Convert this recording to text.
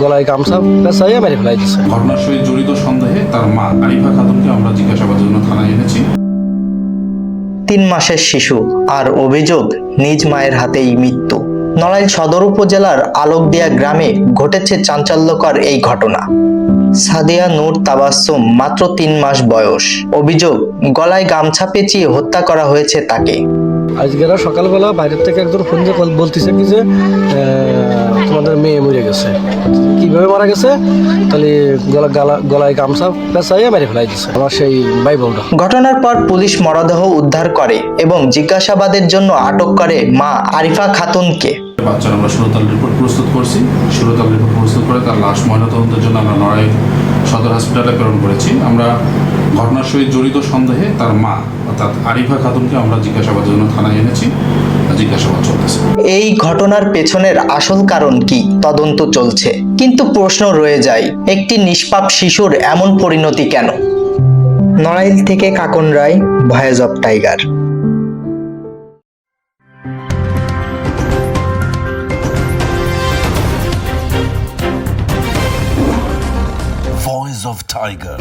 গলায় গামছা পেঁচাইয়া মেরে ফেলাই দিছে। ঘটনার সহিত জড়িত সন্দেহে তার মা আরিফা খাতুনকে আমরা জিজ্ঞাসাবাদের জন্য থানায় এনেছি। 3 মাসের শিশু আর অভিযোগ নিজ মায়ের হাতেই মৃত্যু। নড়াইল সদর উপজেলার আলোকদিয়া গ্রামে ঘটেছে চাঞ্চল্যকর এই ঘটনা। সাদিয়া নূর তাবাসসুম মাত্র 3 মাস বয়স। অভিযোগ গলায় গামছা পেঁচিয়ে হত্যা করা হয়েছে তাকে। আজকে সকালবেলা বাইরের থেকে একজন ফোন দিয়ে বলতেছে কি যে তোমাদের মেয়ে মরে গেছে। কিভাবে মারা গেছে? তাহলে গলায় গামছা পেঁচাইয়া মেরে ফেলাই দিছে আমার সেই ভাই বোনটা। ঘটনার পর পুলিশ মরদেহ উদ্ধার করে এবং জিজ্ঞাসাবাদের জন্য আটক করে মা আরিফা খাতুনকে। বাচ্চার আমরা সুরতাল রিপোর্ট প্রস্তুত করছি। সুরতাল রিপোর্ট প্রস্তুত করে তার লাশ ময়নাতদন্তের জন্য আমরা নড়াইল সদর হসপিটালে প্রেরণ করেছি। আমরা ঘটনার সহিত জড়িত সন্দেহে তার মা অর্থাৎ আরিফা খাতুনকে আমরা জিজ্ঞাসাবাদের জন্য থানায় এনেছি। জিজ্ঞাসাবাদ চলতেছে। এই ঘটনার পেছনের আসল কারণ কি তদন্ত চলছে, কিন্তু প্রশ্ন রয়ে যায় একটি নিষ্পাপ শিশুর এমন পরিণতি কেন? নড়াইল থেকে Kakon Roy, voice of tiger. Voice of Tiger.